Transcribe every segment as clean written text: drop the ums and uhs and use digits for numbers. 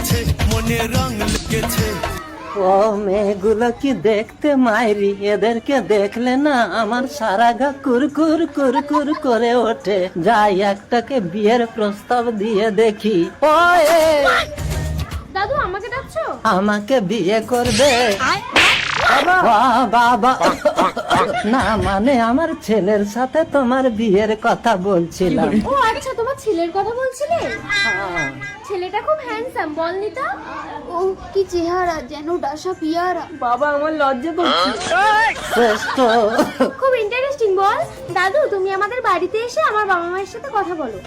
লেগেছে, মনে রং লেগেছে। ও মেয়েগুলো কি দেখতে মাইরি, এদেরকে দেখলে না আমার সারা গা কুরকুর কুরকুর করে ওঠে। যাই একটাকে বিয়ের প্রস্তাব দিয়ে দেখি। ও দাদু আমাকে ডাকছো? আমাকে বিয়ে করবে? বাবা না, মানে আমার ছেলের সাথে তোমার বিয়ের কথা বলছিলাম। ও আচ্ছা, তোমার ছেলের কথা বলছিলে। হ্যাঁ। ছেলেটা খুব হ্যান্ডসাম, বলনি তো? ও কি চেহারা, যেন ডাসা পিয়ারা। বাবা আমার লজ্জা করছে। শ্রেষ্ঠ। খুব ইন্টারেস্টিং। বল দাদু, তুমি আমাদের বাড়িতে এসে আমার বাবা মায়ের সাথে কথা বলো।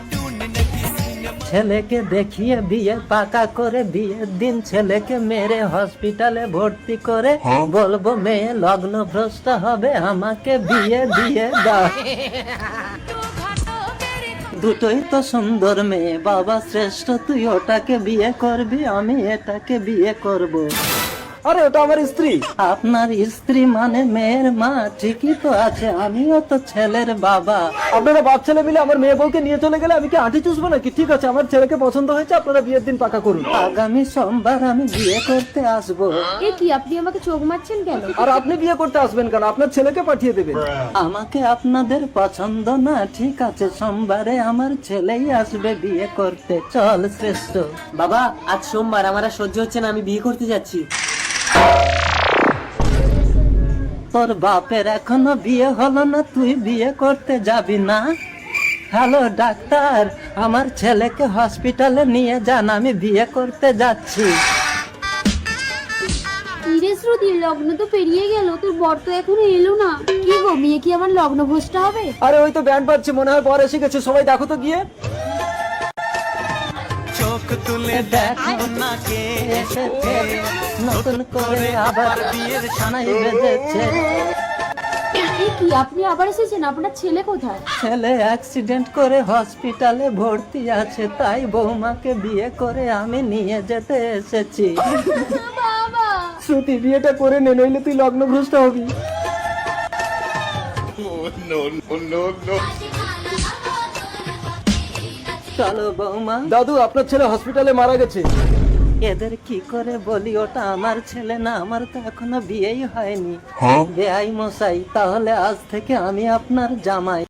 ছেলেকে দেখিয়ে বিয়ে পাকা করে বিয়ের দিন ছেলেকে মেরে হসপিটালে ভর্তি করে বলবো মেয়ে লগ্ন ভ্রষ্ট হবে, আমাকে বিয়ে দিয়ে দাও। দুটোই তো সুন্দর মেয়ে। বাবা শ্রেষ্ঠ, তুই ওটাকে বিয়ে করবি, আমি এটাকে বিয়ে করব। আরে ওটা আমার স্ত্রী। আপনার স্ত্রী মানে মেয়ের মা, ঠিকই তো আছে, আমিও তো ছেলের বাবা। আপনারা বাপ ছেলে মিলে আমার মেয়ে বউকে নিয়ে চলে গেলে আমি কি আঁটি চুষবো নাকি? ঠিক আছে, আমার ছেলেকে পছন্দ হয়েছে, আপনারা বিয়ের দিন পাকা করুন। আগামী সোমবার আমি বিয়ে করতে আসবো। এ কি, আপনি আমাকে চোখ মারছেন কেন? আর আপনি বিয়ে করতে আসবেন কেন? আপনার ছেলেকে পাঠিয়ে দেবেন। আমাকে আপনাদের পছন্দ না? ঠিক আছে, সোমবারে আমার ছেলেই আসবে বিয়ে করতে। চল শ্রেষ্ঠ। বাবা আজ সোমবার, আমার আর সহ্য হচ্ছে না, আমি বিয়ে করতে যাচ্ছি। তোর বাপের এখনো বিয়ে হলো না, তুই বিয়ে করতে যাবি না? হ্যালো ডাক্তার, আমার ছেলেকে হসপিটালে নিয়ে যান, আমি বিয়ে করতে যাচ্ছি। ইরে শ্রুতি, লগ্ন তো পেরিয়ে গেল, তোর বর তো এখনো এলো না। কি গো, মেয়ে কি আমার লগ্ন ভোজটা হবে? আরে ওই তো ব্যান্ড বাজছে, মনে হয় বর এসে গেছে, সবাই দেখো তো গিয়ে। চোখ তুলে দেখো না কে এসেছে নতুন করে আবার বিয়ের সানাই বেজেছে। এ কি, আপনি আবার এসেছেন? আপনার ছেলে কোথায়? ছেলে অ্যাক্সিডেন্ট করে হসপিটালে ভর্তি আছে, তাই বৌমাকে বিয়ে করে আমি নিয়ে যেতে এসেছি। বাবা, শ্রুতি বিয়েটা করে নে, নইলে তুই লগ্ন ভ্রষ্ট হবি। চলো বৌমা। দাদু আপনার ছেলে হসপিটালে মারা গেছে। এদের কি করে বলি, ওটা আমার ছেলে না, আমার তো এখনো বিয়েই হয়নি। বেআই মশাই, তাহলে আজ থেকে আমি আপনার জামাই।